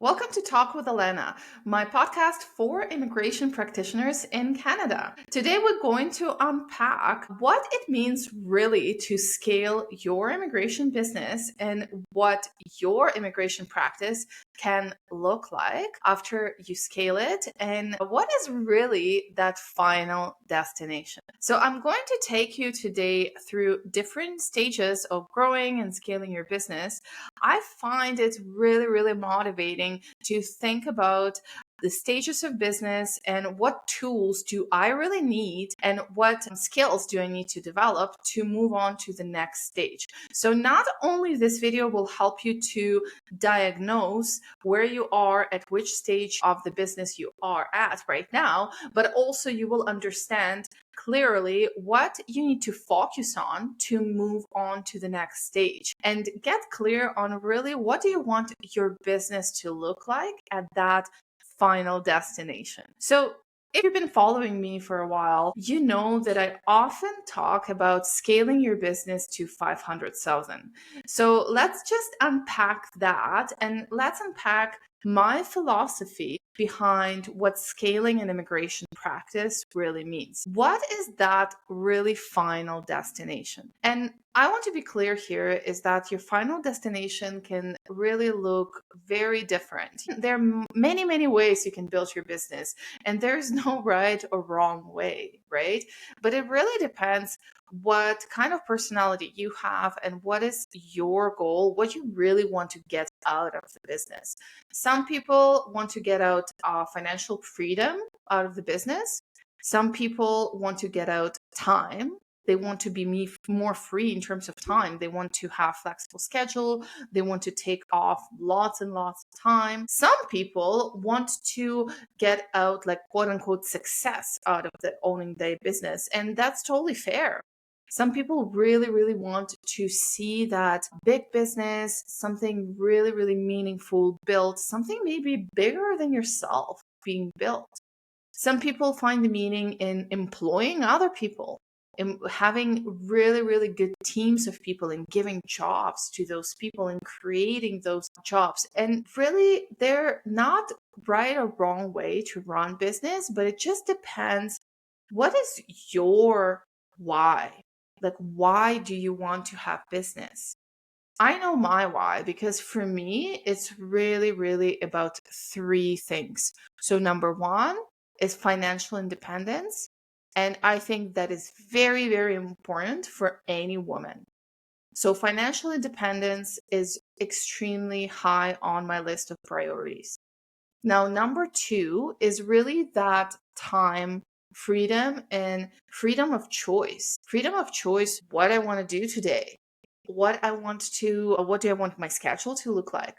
Welcome to Talk with Olena, my podcast for immigration practitioners in Canada. Today, we're going to unpack what it means really to scale your immigration business and what your immigration practice can look like after you scale it, and what is really that final destination. So, I'm going to take you today through different stages of growing and scaling your business. I find it really motivating to think about the stages of business and what tools do I really need and what skills do I need to develop to move on to the next stage. So not only this video will help you to diagnose where you are at which stage of the business you are at right now, but also you will understand clearly what you need to focus on to move on to the next stage and get clear on really what do you want your business to look like at that final destination. So if you've been following me for a while, you know that I often talk about scaling your business to 500,000. So let's just unpack that and let's unpack my philosophy behind what scaling an immigration practice really means. What is that really final destination? And I want to be clear here is that your final destination can really look very different. There are many ways you can build your business, and there's no right or wrong way, right? But it really depends what kind of personality you have and what is your goal, what you really want to get out of the business. Some people want to get out financial freedom out of the business. Some people want to get out time. They want to be more free in terms of time. They want to have flexible schedule. They want to take off lots and lots of time. Some people want to get out like quote unquote success out of owning their business. And that's totally fair. Some people really want to see that big business, something really meaningful built, something maybe bigger than yourself being built. Some people find the meaning in employing other people, in having really good teams of people and giving jobs to those people and creating those jobs. And really, they're not right or wrong way to run business, but it just depends. What is your why? Like, why do you want to have business? I know my why because for me, it's really about three things. So, number one is financial independence. And I think that is very important for any woman. So, financial independence is extremely high on my list of priorities. Now, number two is really that time freedom and freedom of choice. Freedom of choice, what I want to do today, what do I want my schedule to look like?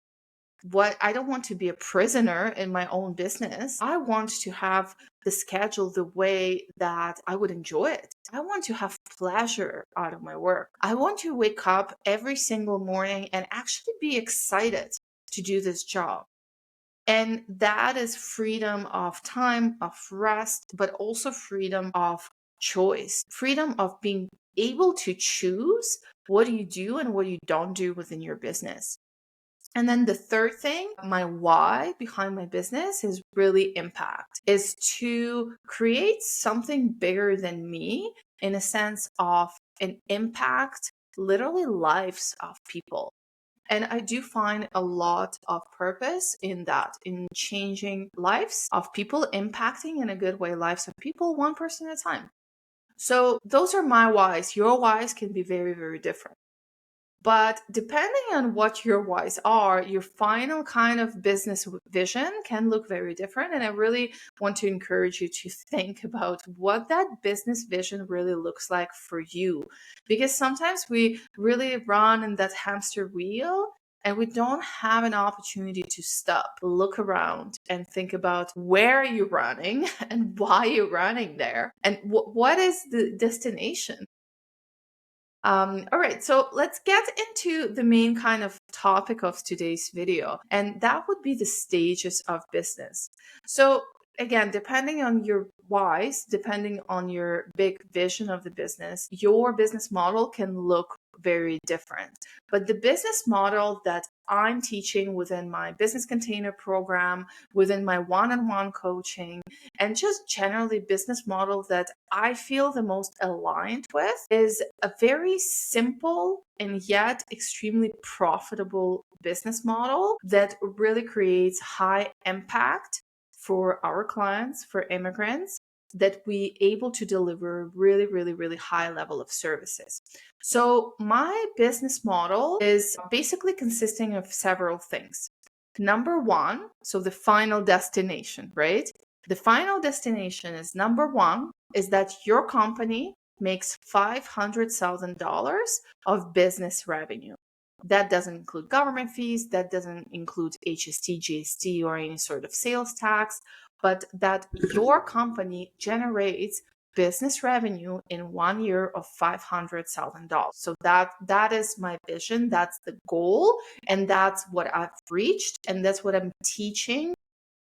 I don't want to be a prisoner in my own business. I want to have the schedule the way that I would enjoy it. I want to have pleasure out of my work. I want to wake up every single morning and actually be excited to do this job. And that is freedom of time, of rest, but also freedom of choice, freedom of being able to choose what you do and what you don't do within your business. And then the third thing, my why behind my business is really impact, is to create something bigger than me in a sense of an impact, literally lives of people. And I do find a lot of purpose in that, in changing lives of people, impacting in a good way lives of people, one person at a time. So those are my whys. Your whys can be very different. But depending on what your whys are, your final kind of business vision can look very different. And I really want to encourage you to think about what that business vision really looks like for you. Because sometimes we really run in that hamster wheel and we don't have an opportunity to stop, look around, and think about where you're running and why you're running there and what is the destination. All right, so let's get into the main kind of topic of today's video, and that would be the stages of business. So again, depending on your whys, depending on your big vision of the business, your business model can look very different. But the business model that I'm teaching within my business container program, within my one-on-one coaching, and just generally business model that I feel the most aligned with is a very simple and yet extremely profitable business model that really creates high impact for our clients, for immigrants, that we able to deliver really, really, really high level of services. So my business model is basically consisting of several things. Number one, so the final destination, right? The final destination is number one, is that your company makes $500,000 of business revenue. That doesn't include government fees, that doesn't include HST, GST, or any sort of sales tax, but that your company generates business revenue in 1 year of $500,000. So that is my vision, that's the goal, and that's what I've reached, and that's what I'm teaching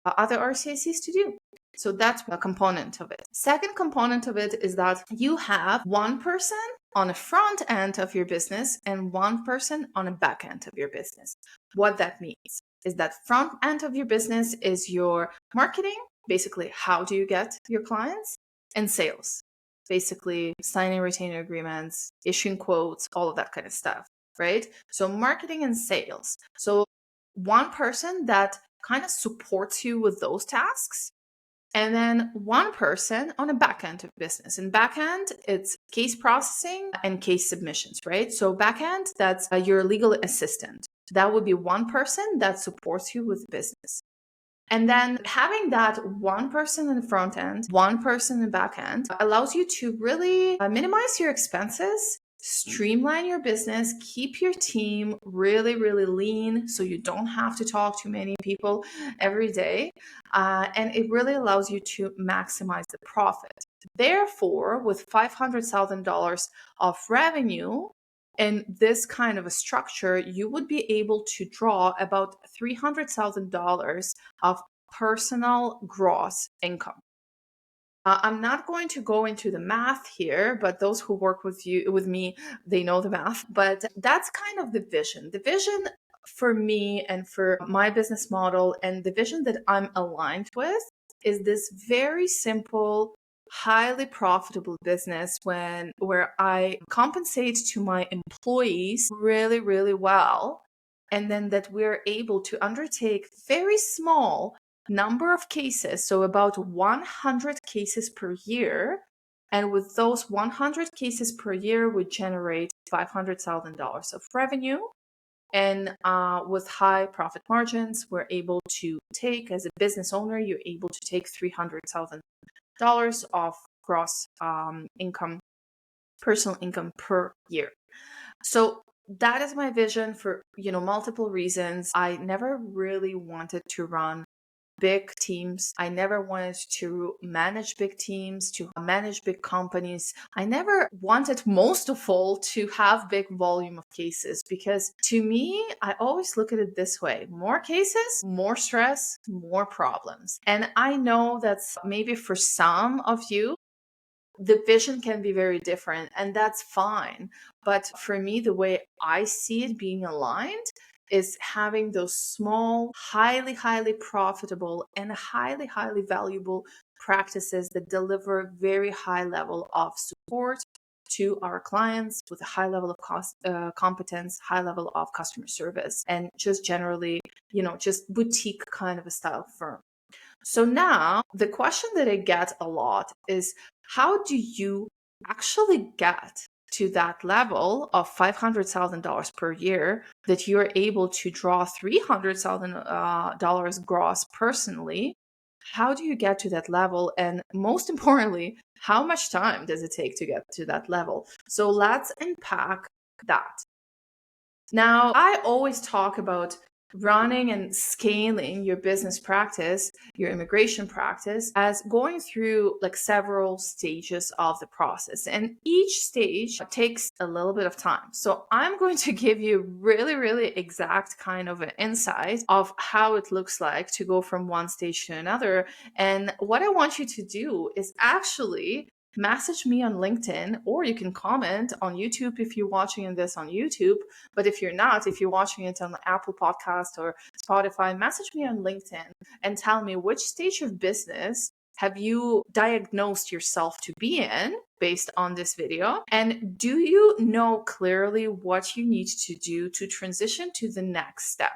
other RCICs to do. So that's a component of it. Second component of it is that you have one person on a front end of your business and one person on a back end of your business. What that means is that front end of your business is your marketing, basically how do you get your clients, and sales, basically signing retainer agreements, issuing quotes, all of that kind of stuff, right? So marketing and sales. So one person that kind of supports you with those tasks, and then one person on a back end of business. In back end, it's case processing and case submissions, right? So back end, that's your legal assistant. That would be one person that supports you with business. And then having that one person in the front end, one person in the back end allows you to really minimize your expenses, streamline your business, keep your team really, really lean so you don't have to talk to many people every day. And it really allows you to maximize the profit. Therefore, with $500,000 of revenue, in this kind of a structure, you would be able to draw about $300,000 of personal gross income. I'm not going to go into the math here, but those who work with me, they know the math. But that's kind of the vision. The vision for me and for my business model, and the vision that I'm aligned with, is this very simple, highly profitable business where I compensate to my employees really, really well, and then that we're able to undertake very small number of cases, so about 100 cases per year. And with those 100 cases per year, we generate $500,000 of revenue. And with high profit margins, we're able to take, as a business owner, you're able to take $300,000 of gross income, personal income per year. So that is my vision for, multiple reasons. I never really wanted to run big teams. I never wanted to manage big teams, to manage big companies. I never wanted, most of all, to have big volume of cases, because to me, I always look at it this way: more cases, more stress, more problems. And I know that's maybe for some of you, the vision can be very different, and that's fine. But for me, the way I see it being aligned is having those small, highly, highly profitable and highly, highly valuable practices that deliver very high level of support to our clients with a high level of competence, high level of customer service, and just generally, just boutique kind of a style firm. So now the question that I get a lot is, how do you actually get to that level of $500,000 per year that you're able to draw $300,000 gross personally? How do you get to that level? And most importantly, how much time does it take to get to that level? So let's unpack that. Now, I always talk about running and scaling your business practice, your immigration practice, as going through like several stages of the process. And each stage takes a little bit of time. So I'm going to give you really, really exact kind of an insight of how it looks like to go from one stage to another. And what I want you to do is actually message me on LinkedIn, or you can comment on YouTube if you're watching this on YouTube. But if you're not, if you're watching it on Apple Podcast or Spotify, message me on LinkedIn and tell me which stage of business have you diagnosed yourself to be in based on this video? And do you know clearly what you need to do to transition to the next step,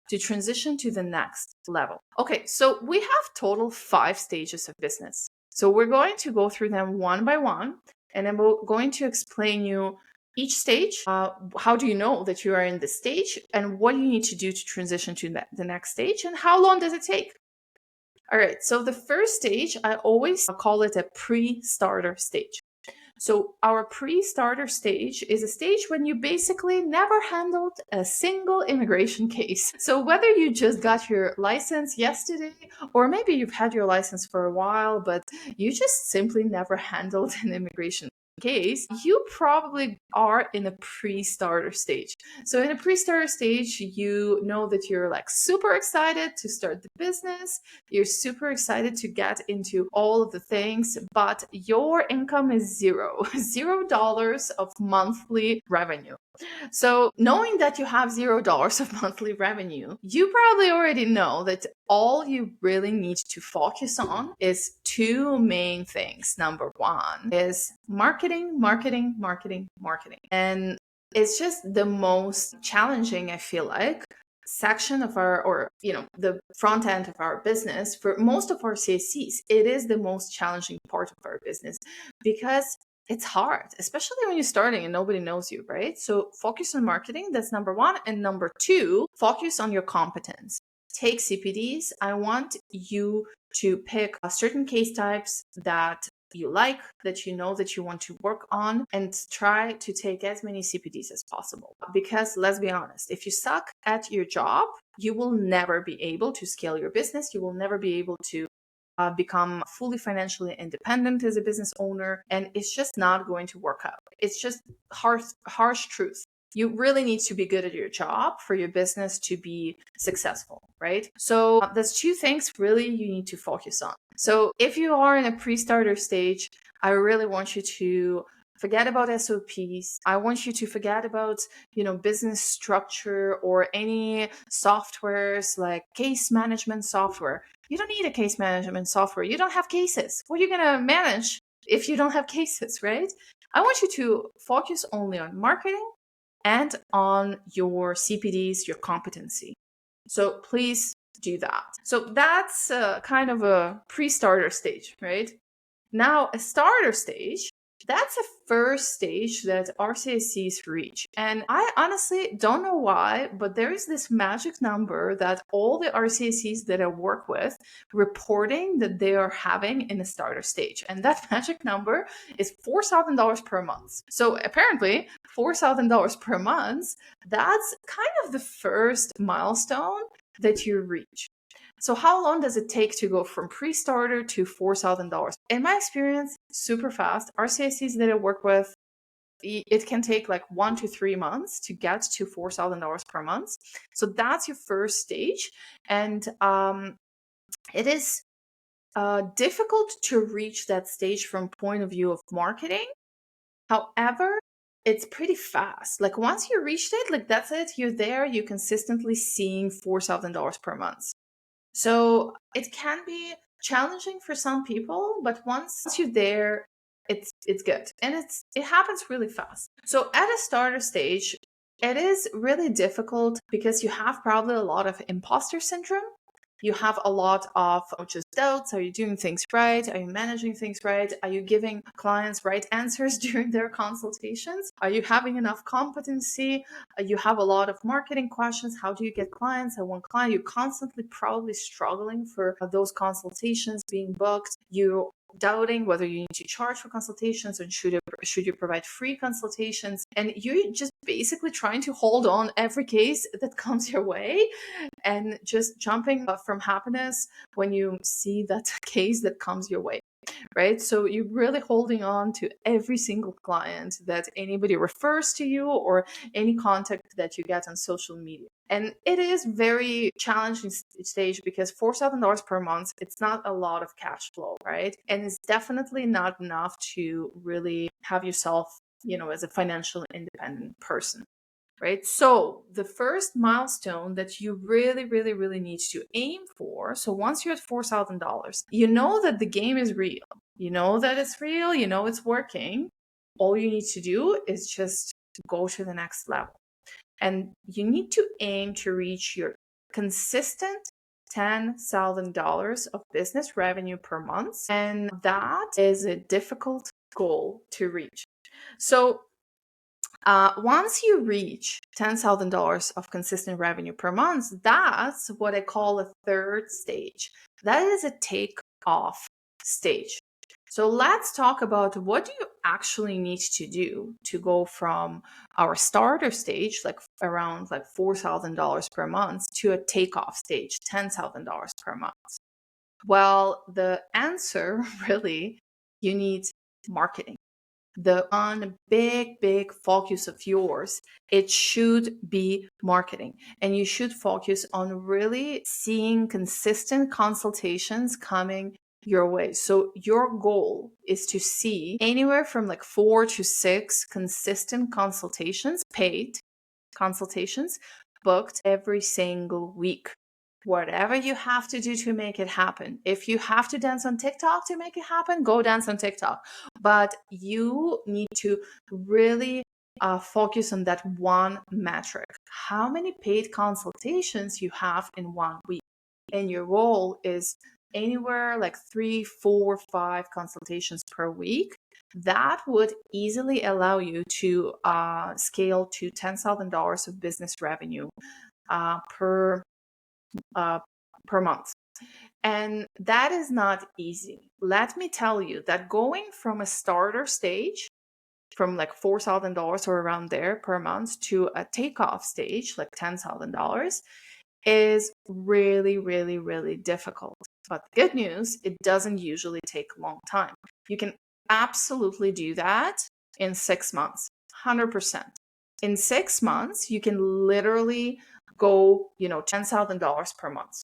to transition to the next level? Okay, so we have total 5 stages of business. So we're going to go through them one by one, and I'm going to explain you each stage. How do you know that you are in this stage, and what do you need to do to transition to the next stage, and how long does it take? All right, so the first stage, I always call it a pre-starter stage. So our pre-starter stage is a stage when you basically never handled a single immigration case. So whether you just got your license yesterday, or maybe you've had your license for a while, but you just simply never handled an immigration case, you probably are in a pre-starter stage. So in a pre-starter stage, you know that you're like super excited to start the business. You're super excited to get into all of the things, but your income is zero, $0 of monthly revenue. So knowing that you have $0 of monthly revenue, you probably already know that all you really need to focus on is 2 main things. Number 1 is marketing, marketing, marketing, marketing. And it's just the most challenging, I feel like, section of our, or the front end of our business. For most of our CSCs, it is the most challenging part of our business, because it's hard, especially when you're starting and nobody knows you, right? So focus on marketing. That's number 1. And number 2, focus on your competence. Take CPDs. I want you to pick certain case types that you like, that you know that you want to work on, and try to take as many CPDs as possible. Because let's be honest, if you suck at your job, you will never be able to scale your business. You will never be able to become fully financially independent as a business owner, and it's just not going to work out. It's just harsh truth. You really need to be good at your job for your business to be successful, right? So there's 2 things really you need to focus on. So if you are in a pre-starter stage, I really want you to forget about SOPs. I want you to forget about, business structure or any softwares like case management software. You don't need a case management software. You don't have cases. What are you going to manage if you don't have cases, right? I want you to focus only on marketing and on your CPDs, your competency. So please do that. So that's kind of a pre-starter stage, right? Now, a starter stage, that's a first stage that RCICs reach. And I honestly don't know why, but there is this magic number that all the RCICs that I work with reporting that they are having in a starter stage. And that magic number is $4,000 per month. So apparently $4,000 per month, that's kind of the first milestone that you reach. So how long does it take to go from pre-starter to $4,000? In my experience, super fast. RCICs that I work with, it can take like 1 to 3 months to get to $4,000 per month. So that's your first stage. And it is difficult to reach that stage from point of view of marketing. However, it's pretty fast. Like once you reached it, like that's it, you're there, you're consistently seeing $4,000 per month. So it can be challenging for some people, but once you're there, it's good. And it happens really fast. So at a starter stage, it is really difficult because you have probably a lot of imposter syndrome. You have a lot of just doubts. Are you doing things right? Are you managing things right? Are you giving clients right answers during their consultations? Are you having enough competency? You have a lot of marketing questions. How do you get clients? I want clients. You're constantly probably struggling for those consultations being booked. You doubting whether you need to charge for consultations, or should you provide free consultations, and you're just basically trying to hold on every case that comes your way and just jumping from happiness when you see that case that comes your way, right? So you're really holding on to every single client that anybody refers to you, or any contact that you get on social media. And it is very challenging stage, because $4,000 per month, it's not a lot of cash flow, right? And it's definitely not enough to really have yourself, as a financial independent person. Right. So the first milestone that you really, really, really need to aim for. So once you're at $4,000, you know that the game is real. You know that it's real. You know it's working. All you need to do is just go to the next level. And you need to aim to reach your consistent $10,000 of business revenue per month. And that is a difficult goal to reach. So once you reach $10,000 of consistent revenue per month, that's what I call a third stage. That is a take-off stage. So let's talk about what do you actually need to do to go from our starter stage, like around like $4,000 per month, to a takeoff stage, $10,000 per month. Well, the answer really, you need marketing. The one big focus of yours, it should be marketing. And you should focus on really seeing consistent consultations coming your way. So your goal is to see anywhere from like 4 to 6 consistent consultations, paid consultations, booked every single week. Whatever you have to do to make it happen. If you have to dance on TikTok to make it happen, go dance on TikTok. But you need to really focus on that one metric. How many paid consultations you have in 1 week? And your goal is anywhere like 3, 4, 5 consultations per week. That would easily allow you to scale to $10,000 of business revenue per month. And that is not easy. Let me tell you that going from a starter stage, from like $4,000 or around there per month, to a takeoff stage, like $10,000, is really, really, really difficult. But the good news, it doesn't usually take a long time. You can absolutely do that in 6 months, 100%. In 6 months, you can literally go, $10,000 per month.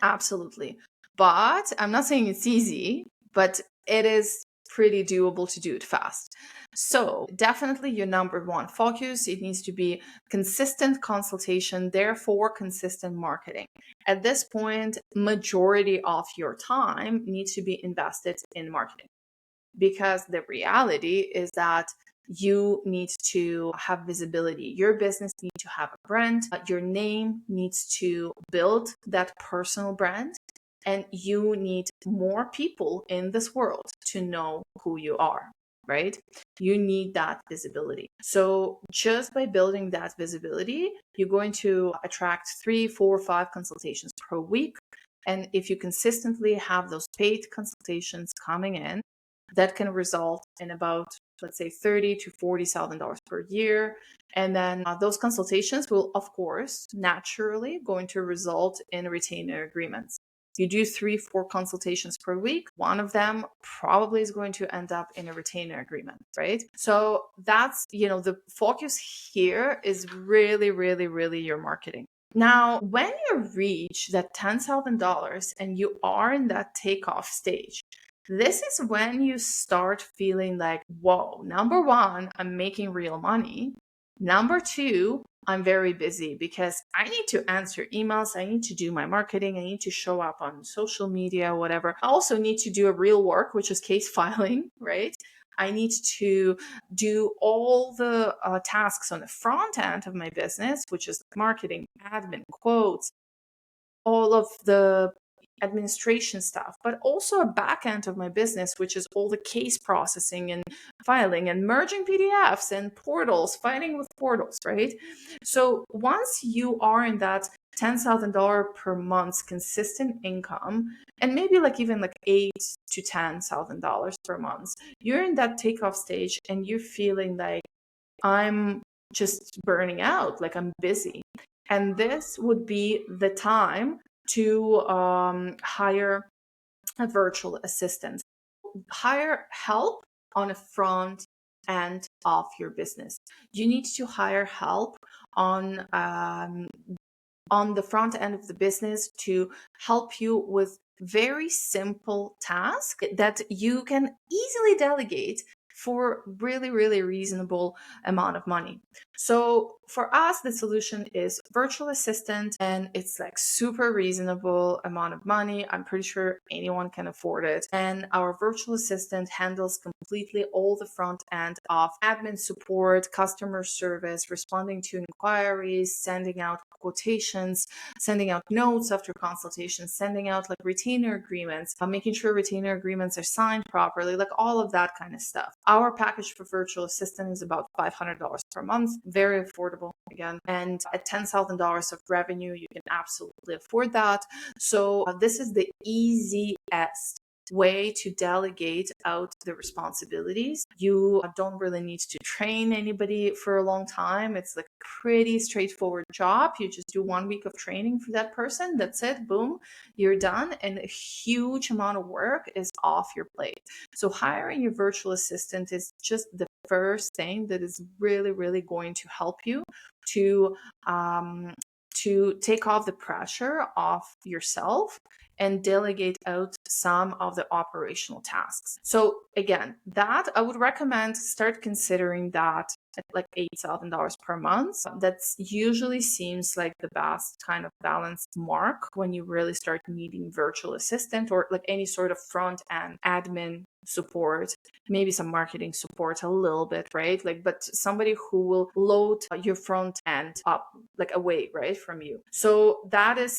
Absolutely. But I'm not saying it's easy, but it is pretty doable to do it fast. So definitely your number one focus, it needs to be consistent consultation, therefore consistent marketing. At this point, majority of your time needs to be invested in marketing, because the reality is that you need to have visibility. Your business needs to have a brand. Your name needs to build that personal brand. And you need more people in this world to know who you are, right? You need that visibility. So just by building that visibility, you're going to attract 3, 4, 5 consultations per week. And if you consistently have those paid consultations coming in, that can result in about, let's say, $30,000 to $40,000 per year. And then those consultations will, of course, naturally going to result in retainer agreements. You do 3, 4 consultations per week, one of them probably is going to end up in a retainer agreement, right? So that's, the focus here is really, really, really your marketing. Now, when you reach that $10,000 and you are in that takeoff stage, this is when you start feeling like, whoa, number one, I'm making real money. Number two, I'm very busy because I need to answer emails. I need to do my marketing. I need to show up on social media, whatever. I also need to do a real work, which is case filing, right? I need to do all the tasks on the front end of my business, which is marketing, admin, quotes, all of the administration stuff, but also a back end of my business, which is all the case processing and filing and merging PDFs and portals, fighting with portals, right? So once you are in that $10,000 per month consistent income, and maybe like even like $8,000 to $10,000 per month, you're in that takeoff stage and you're feeling like I'm just burning out, like I'm busy. And this would be the time to hire a virtual assistant. Hire help on a front end of your business. You need to hire help on the front end of the business to help you with very simple tasks that you can easily delegate for really, really reasonable amount of money. So for us, the solution is virtual assistant, and it's like super reasonable amount of money. I'm pretty sure anyone can afford it. And our virtual assistant handles completely all the front end of admin support, customer service, responding to inquiries, sending out quotations, sending out notes after consultations, sending out like retainer agreements, making sure retainer agreements are signed properly, like all of that kind of stuff. Our package for virtual assistant is about $500 per month, very affordable again. And at $10,000 of revenue, you can absolutely afford that. So this is the easiest way to delegate out the responsibilities. You don't really need to train anybody for a long time. It's like a pretty straightforward job. You just do 1 week of training for that person. That's it. Boom, you're done. And a huge amount of work is off your plate. So hiring your virtual assistant is just the first thing that is really, really going to help you to take off the pressure off yourself and delegate out some of the operational tasks. So again, that I would recommend start considering that at like $8,000 per month. That usually seems like the best kind of balanced mark when you really start needing virtual assistant or like any sort of front end admin support, maybe some marketing support a little bit, right? Like, but somebody who will load your front end up like away, right, from you. So that is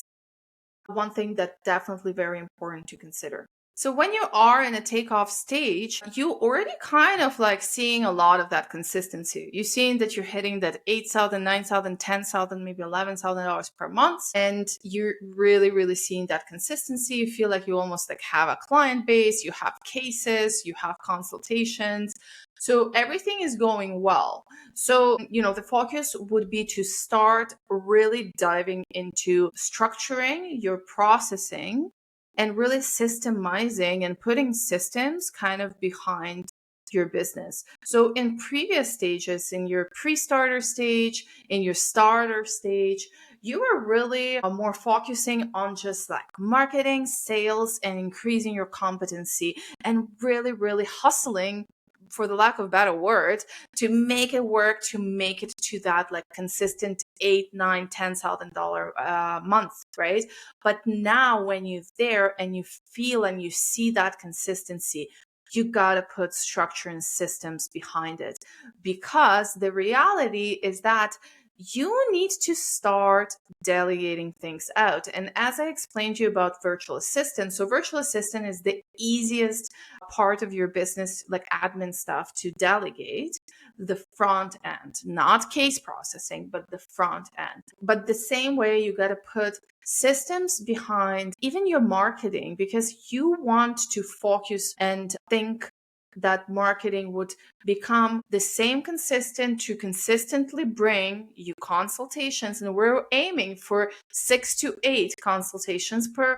one thing that's definitely very important to consider. So when you are in a takeoff stage, you already kind of like seeing a lot of that consistency. You're seeing that you're hitting that 8,000, 9,000, 10,000, maybe $11,000 per month. And you're really, really seeing that consistency. You feel like you almost like have a client base, you have cases, you have consultations. So everything is going well. So, the focus would be to start really diving into structuring your processing and really systemizing and putting systems kind of behind your business. So in previous stages, in your pre-starter stage, in your starter stage, you are really more focusing on just like marketing, sales, and increasing your competency and really, really hustling, for the lack of a better word, to make it work, to make it to that like consistent $8, $9, $10,000 month, right? But now when you're there and you feel and you see that consistency, you gotta put structure and systems behind it, because the reality is that you need to start delegating things out. And as I explained to you about virtual assistant, so virtual assistant is the easiest part of your business, like admin stuff, to delegate the front end, not case processing, but the front end. But the same way, you got to put systems behind even your marketing, because you want to focus and think that marketing would become the same consistent to consistently bring you consultations. And we're aiming for 6 to 8 consultations per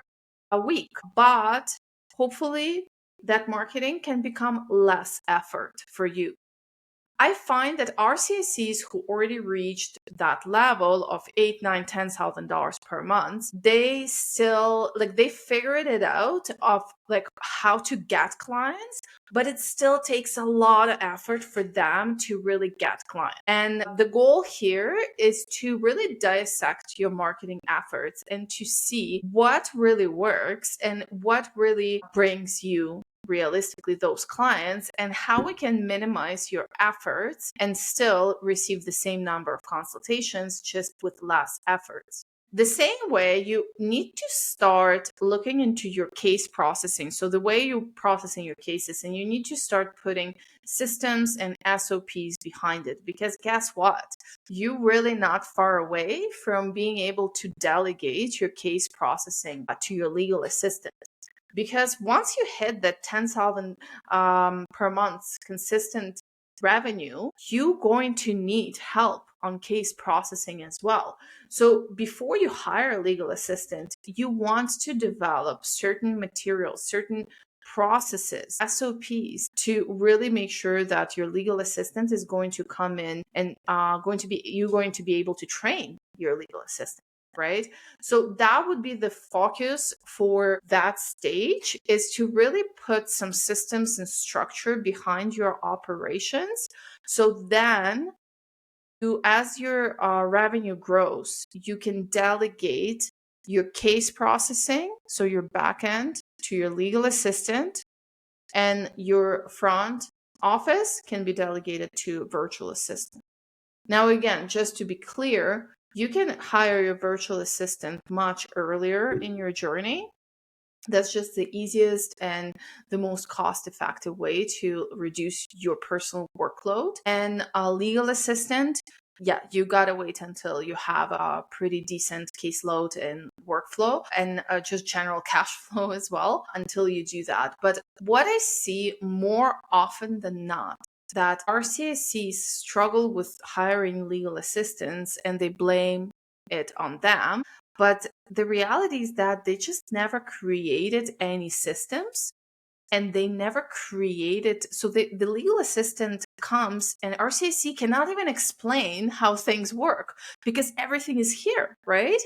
a week. But hopefully that marketing can become less effort for you. I find that RCICs who already reached that level of $8, $9, $10,000 per month, they still like they figured it out of like how to get clients, but it still takes a lot of effort for them to really get clients. And the goal here is to really dissect your marketing efforts and to see what really works and what really brings you realistically those clients, and how we can minimize your efforts and still receive the same number of consultations just with less efforts. The same way, you need to start looking into your case processing. So the way you're processing your cases, and you need to start putting systems and SOPs behind it, because guess what? You're really not far away from being able to delegate your case processing to your legal assistant. Because once you hit that 10,000 per month consistent revenue, you're going to need help on case processing as well. So before you hire a legal assistant, you want to develop certain materials, certain processes, SOPs, to really make sure that your legal assistant is going to come in and you're going to be able to train your legal assistant, right? So that would be the focus for that stage, is to really put some systems and structure behind your operations. So then as your revenue grows, you can delegate your case processing, so your back end, to your legal assistant, and your front office can be delegated to a virtual assistant. Now, again, just to be clear, you can hire your virtual assistant much earlier in your journey. That's just the easiest and the most cost-effective way to reduce your personal workload. And a legal assistant, yeah, you gotta wait until you have a pretty decent caseload and workflow, and just general cash flow as well, until you do that. But what I see more often than not, that RCICs struggle with hiring legal assistants and they blame it on them. But the reality is that they just never created any systems, and they never created. So the legal assistant comes, and RCIC cannot even explain how things work because everything is here, right?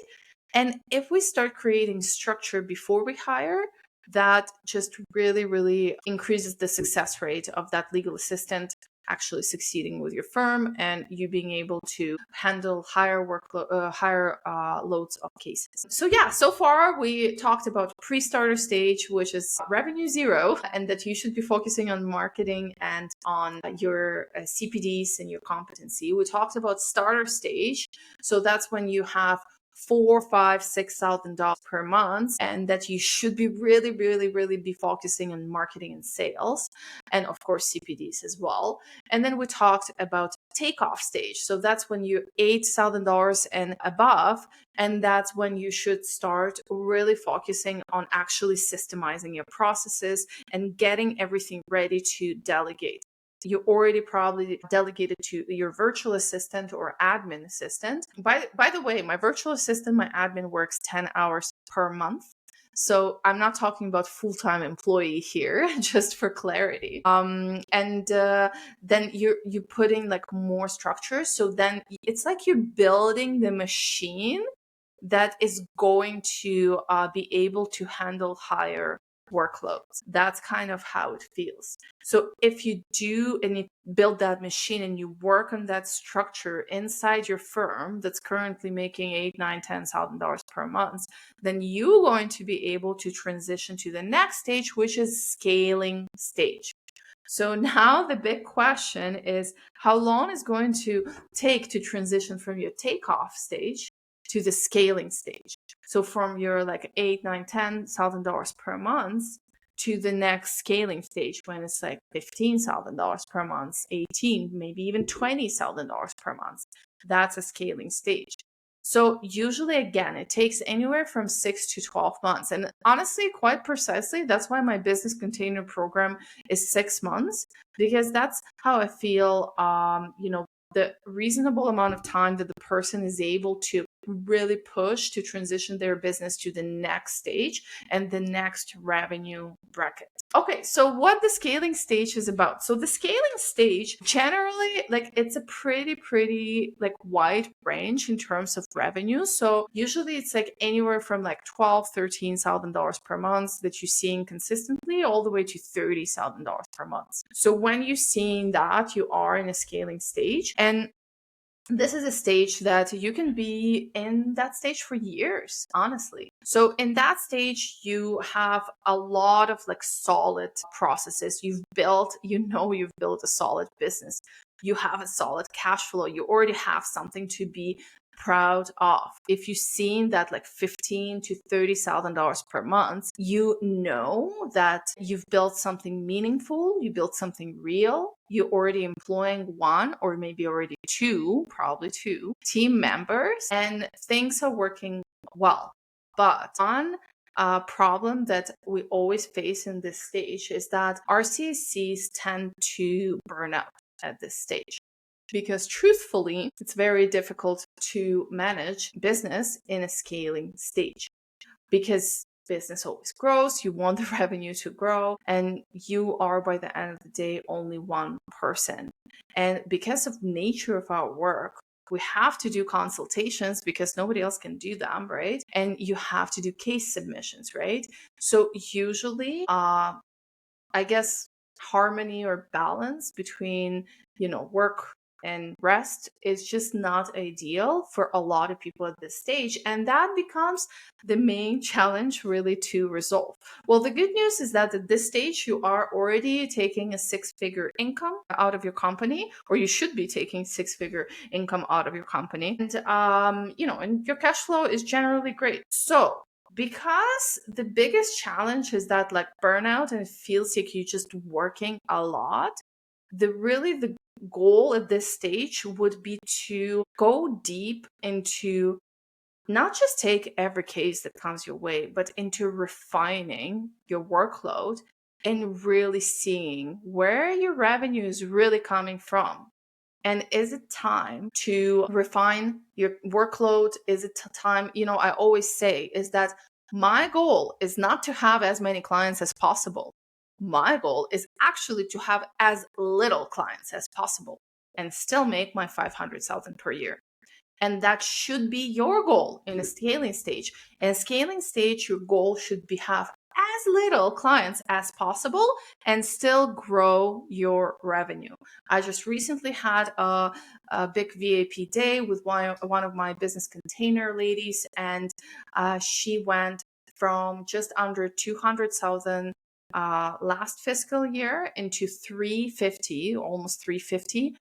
And if we start creating structure before we hire, that just really, really increases the success rate of that legal assistant actually succeeding with your firm, and you being able to handle higher workload, higher loads of cases. So yeah, so far we talked about pre-starter stage, which is revenue zero, and that you should be focusing on marketing and on your CPDs and your competency. We talked about starter stage, so that's when you have $4,000, $5,000, $6,000 per month, and that you should be really, really, really be focusing on marketing and sales, and of course CPDs as well. And then we talked about takeoff stage. So that's when you're $8,000 and above, and that's when you should start really focusing on actually systemizing your processes and getting everything ready to delegate. You already probably delegated to your virtual assistant or admin assistant. By the way, my virtual assistant, my admin, works 10 hours per month. So I'm not talking about full-time employee here, just for clarity. And then you're putting like more structure. So then it's like you're building the machine that is going to be able to handle higher workloads. That's kind of how it feels. So if you do and you build that machine and you work on that structure inside your firm that's currently making $8,000, $9,000, $10,000 per month, then you're going to be able to transition to the next stage, which is scaling stage. So now the big question is, how long is going to take to transition from your takeoff stage to the scaling stage? So from your like $8,000, $9,000, $10,000 per month to the next scaling stage, when it's like $15,000 per month, 18, maybe even $20,000 per month. That's a scaling stage. So usually, again, it takes anywhere from 6 to 12 months. And honestly, quite precisely, that's why my business container program is 6 months, because that's how I feel, the reasonable amount of time that the person is able to really push to transition their business to the next stage and the next revenue bracket. Okay, so what the scaling stage is about. So the scaling stage, generally, like, it's a pretty like wide range in terms of revenue. So usually it's like anywhere from like $12,000, $13,000 per month that you're seeing consistently, all the way to $30,000 per month. So when you're seeing that, you are in a scaling stage. And this is a stage that you can be in that stage for years, honestly. So in that stage, you have a lot of like solid processes. You've built a solid business. You have a solid cash flow. You already have something to be proud of. If you've seen that like $15,000 to $30,000 per month, you know that you've built something meaningful, you built something real, you're already employing one or maybe already two, probably two team members, and things are working well. But one problem that we always face in this stage is that RCICs tend to burn out at this stage. Because truthfully, it's very difficult to manage business in a scaling stage because business always grows. You want the revenue to grow, and you are by the end of the day only one person. And because of nature of our work, we have to do consultations because nobody else can do them, right? And you have to do case submissions, right? So usually, I guess harmony or balance between, work and rest is just not ideal for a lot of people at this stage. And that becomes the main challenge really to resolve. Well, the good news is that at this stage, you are already taking a six-figure income out of your company, or you should be taking six-figure income out of your company. And, and your cash flow is generally great. So because the biggest challenge is that like burnout and it feels like you're just working a lot, the goal at this stage would be to go deep into not just take every case that comes your way, but into refining your workload and really seeing where your revenue is really coming from. And is it time to refine your workload? Is it time? I always say is that my goal is not to have as many clients as possible. My goal is actually to have as little clients as possible and still make my 500,000 per year. And that should be your goal in a scaling stage. In a scaling stage, your goal should be have as little clients as possible and still grow your revenue. I just recently had a big VAP day with one of my business container ladies, and she went from just under 200,000 last fiscal year into 350, almost 350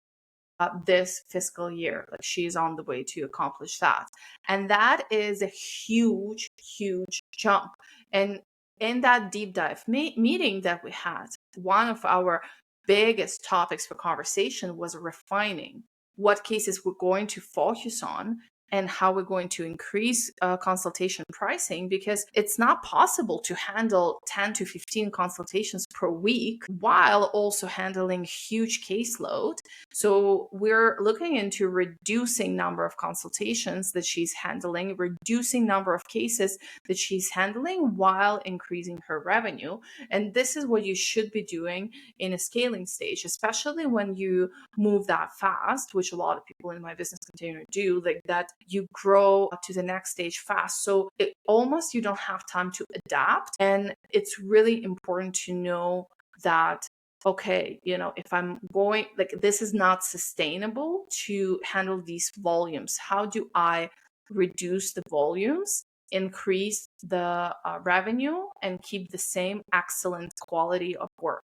this fiscal year. Like she's on the way to accomplish that. And that is a huge, huge jump. And in that deep dive meeting that we had, one of our biggest topics for conversation was refining what cases we're going to focus on and how we're going to increase consultation pricing, because it's not possible to handle 10 to 15 consultations per week while also handling huge caseload. So we're looking into reducing number of consultations that she's handling, reducing number of cases that she's handling while increasing her revenue. And this is what you should be doing in a scaling stage, especially when you move that fast, which a lot of people in my business container do, like that you grow to the next stage fast. So you don't have time to adapt. And it's really important to know that, okay, if I'm going, like, this is not sustainable to handle these volumes. How do I reduce the volumes, increase the revenue, and keep the same excellent quality of work?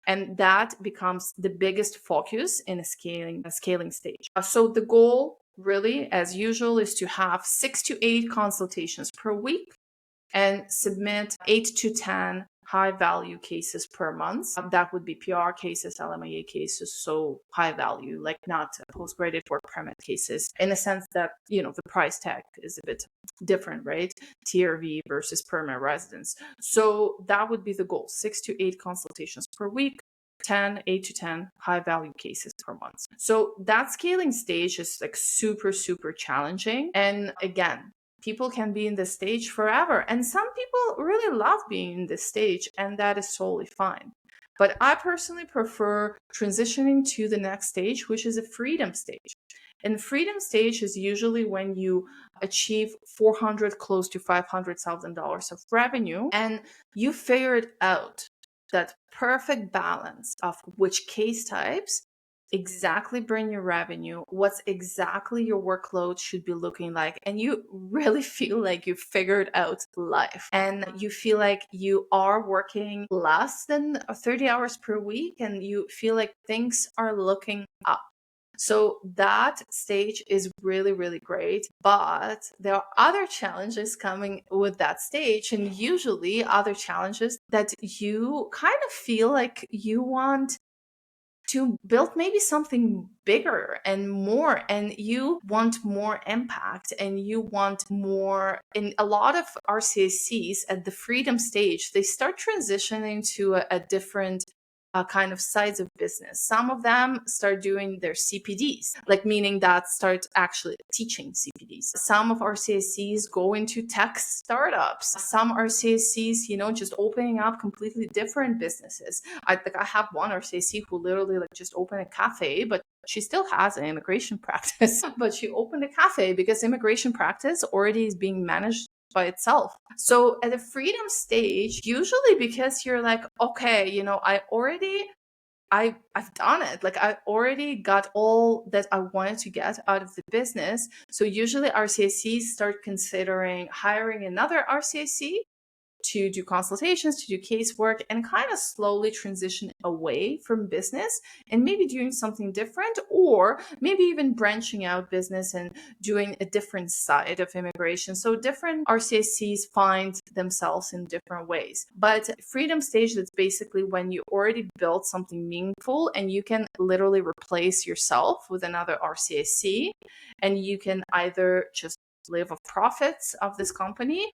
And that becomes the biggest focus in a scaling stage. So the goal really, as usual, is to have 6 to 8 consultations per week and submit 8 to 10 high value cases per month. That would be PR cases, LMIA cases, so high value, like not post-graded work permit cases, in a sense that, the price tag is a bit different, right? TRV versus permanent residence. So that would be the goal, 6 to 8 consultations per week, 8 to 10 high value cases per month. So that scaling stage is like super, super challenging. And again, people can be in this stage forever. And some people really love being in this stage, and that is totally fine. But I personally prefer transitioning to the next stage, which is a freedom stage. And freedom stage is usually when you achieve 400, close to $500,000 of revenue, and you figured out that perfect balance of which case types exactly bring your revenue, what's exactly your workload should be looking like, and you really feel like you figured out life, and you feel like you are working less than 30 hours per week, and you feel like things are looking up. So that stage is really, really great. But there are other challenges coming with that stage, and usually other challenges that you kind of feel like you want to build maybe something bigger and more, and you want more impact, and you want more. In a lot of RCACs at the freedom stage, they start transitioning to a different kind of sides of business. Some of them start doing their CPDs, like meaning that start actually teaching CPDs. Some of RCACs go into tech startups. Some RCACs, just opening up completely different businesses. I have one RCAC who literally just opened a cafe, but she still has an immigration practice. But she opened a cafe because immigration practice already is being managed by itself. So at the freedom stage, usually because you're like, okay, I've done it. Like I already got all that I wanted to get out of the business. So usually RCICs start considering hiring another RCIC to do consultations, to do casework, and kind of slowly transition away from business and maybe doing something different, or maybe even branching out business and doing a different side of immigration. So different RCICs find themselves in different ways. But freedom stage, that's basically when you already built something meaningful and you can literally replace yourself with another RCIC, and you can either just live off profits of this company,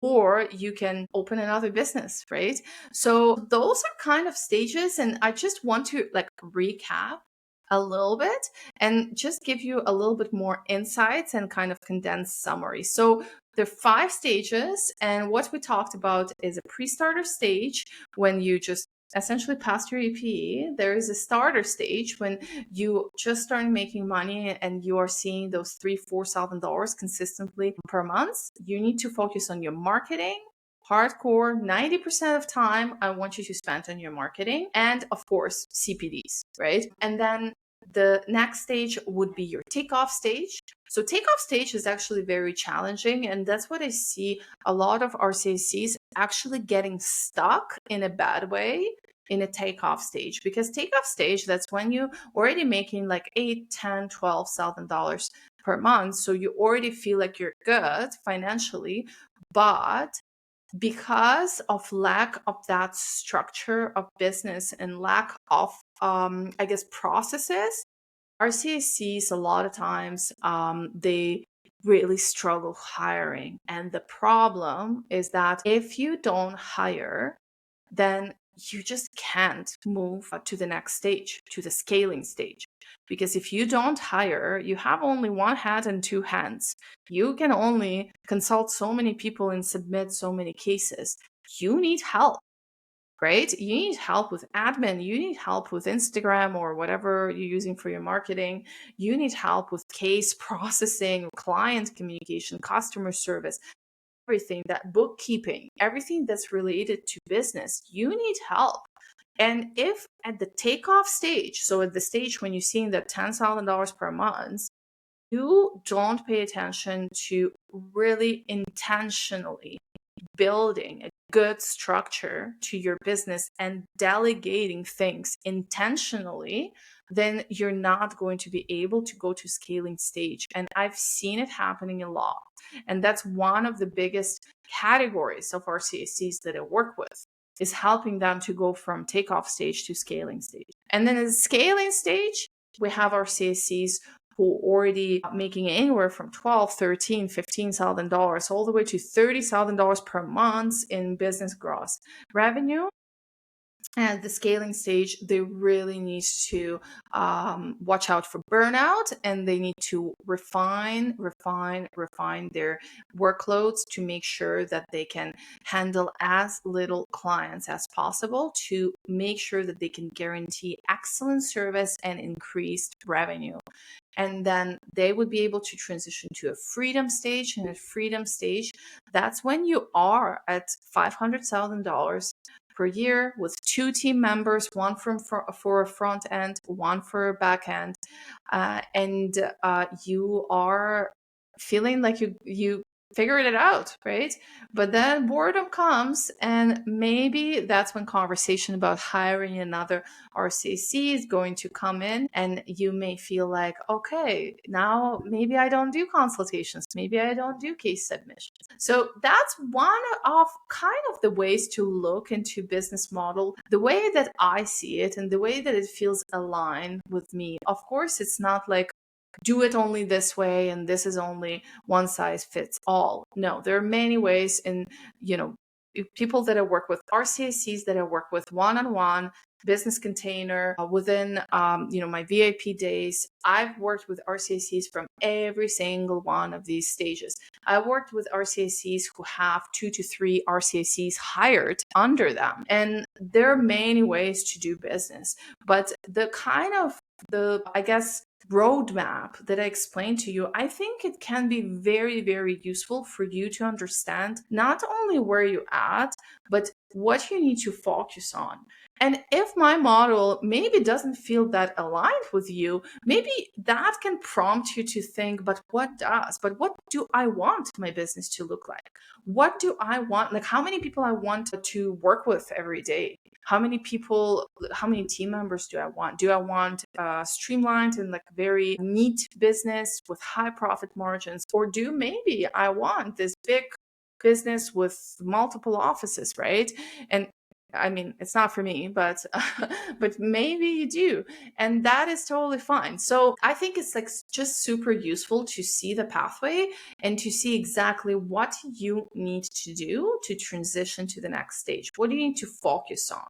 or you can open another business, right? So those are kind of stages. And I just want to recap a little bit and just give you a little bit more insights and kind of condensed summary. So there are 5 stages. And what we talked about is a pre-starter stage when you just essentially past your APE. There is a starter stage when you just start making money and you are seeing those $3,000-$4,000 consistently per month. You need to focus on your marketing. Hardcore, 90% of time, I want you to spend on your marketing and, of course, CPDs, right? And then the next stage would be your takeoff stage. So takeoff stage is actually very challenging, and that's what I see a lot of RCACs actually getting stuck in a bad way in a takeoff stage. Because takeoff stage, that's when you already making like $8,000, $10,000, $12,000 per month. So you already feel like you're good financially, but because of lack of that structure of business and lack of processes, RCACs a lot of times they really struggle hiring. And the problem is that if you don't hire, then you just can't move to the next stage, to the scaling stage. Because if you don't hire, you have only one hand and two hands. You can only consult so many people and submit so many cases. You need help, right? You need help with admin. You need help with Instagram or whatever you're using for your marketing. You need help with case processing, client communication, customer service, everything, that bookkeeping, everything that's related to business. You need help. And if at the takeoff stage, so at the stage when you're seeing that $10,000 per month, you don't pay attention to really intentionally building a good structure to your business and delegating things intentionally, then you're not going to be able to go to scaling stage. And I've seen it happening a lot. And that's one of the biggest categories of RCACs that I work with, is helping them to go from takeoff stage to scaling stage. And then in the scaling stage, we have RCACs who already making anywhere from $12,000, $13,000, $15,000 all the way to $30,000 per month in business gross revenue. And the scaling stage, they really need to watch out for burnout, and they need to refine their workloads to make sure that they can handle as little clients as possible, to make sure that they can guarantee excellent service and increased revenue. And then they would be able to transition to a freedom stage. And at freedom stage, that's when you are at $500,000 per year with 2 team members, one for a front end, one for a back end, and you are feeling like you figured it out, right? But then boredom comes, and maybe that's when conversation about hiring another RCC is going to come in, and you may feel like, okay, now maybe I don't do consultations, maybe I don't do case submissions. So that's one of kind of the ways to look into business model, the way that I see it and the way that it feels aligned with me. Of course, it's not like do it only this way and this is only one size fits all. No, there are many ways. And people that I work with, RCICs that I work with one-on-one, business container within my VIP days, I've worked with RCICs from every single one of these stages. I've worked with RCICs who have 2 to 3 RCICs hired under them, and there are many ways to do business. But I guess roadmap that I explained to you, I think it can be very, very useful for you to understand not only where you're at, but what you need to focus on. And if my model maybe doesn't feel that aligned with you, maybe that can prompt you to think, but what do I want my business to look like? What do I want? Like, how many people I want to work with every day? How many team members do I want? Do I want streamlined and like very neat business with high profit margins? Or do maybe I want this big business with multiple offices, right? And I mean, it's not for me, but but maybe you do, and that is totally fine. So I think it's like just super useful to see the pathway and to see exactly what you need to do to transition to the next stage. What do you need to focus on?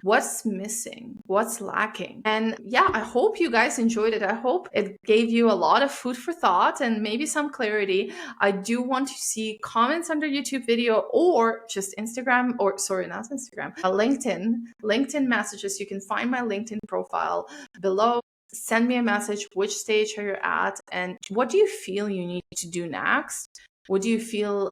What's missing? What's lacking? And yeah, I hope you guys enjoyed it. I hope it gave you a lot of food for thought and maybe some clarity. I do want to see comments under YouTube video or just Instagram, or sorry, not Instagram, LinkedIn messages. You can find my LinkedIn profile below. Send me a message. Which stage are you at? And what do you feel you need to do next? What do you feel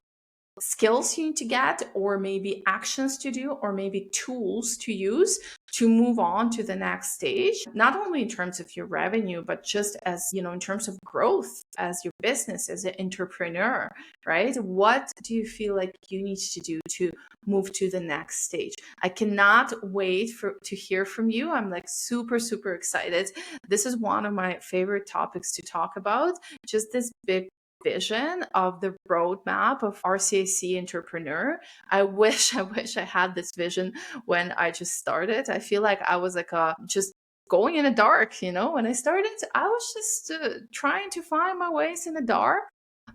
skills you need to get, or maybe actions to do, or maybe tools to use to move on to the next stage, not only in terms of your revenue, but just as, in terms of growth as your business, as an entrepreneur, right? What do you feel like you need to do to move to the next stage? I cannot wait to hear from you. I'm like super, super excited. This is one of my favorite topics to talk about, just this big vision of the roadmap of RCIC entrepreneur. I wish I had this vision when I just started. I feel like I was like just going in the dark, when I started. I was just trying to find my ways in the dark.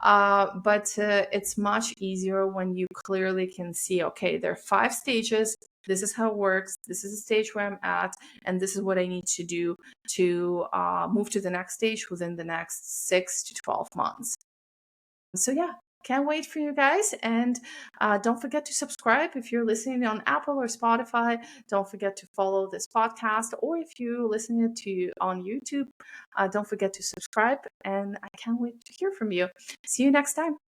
But it's much easier when you clearly can see, okay, there are 5 stages. This is how it works. This is the stage where I'm at, and this is what I need to do to move to the next stage within the next 6 to 12 months. So yeah, can't wait for you guys. And don't forget to subscribe if you're listening on Apple or Spotify. Don't forget to follow this podcast, or if you're listening to on YouTube, don't forget to subscribe. And I can't wait to hear from you. See you next time.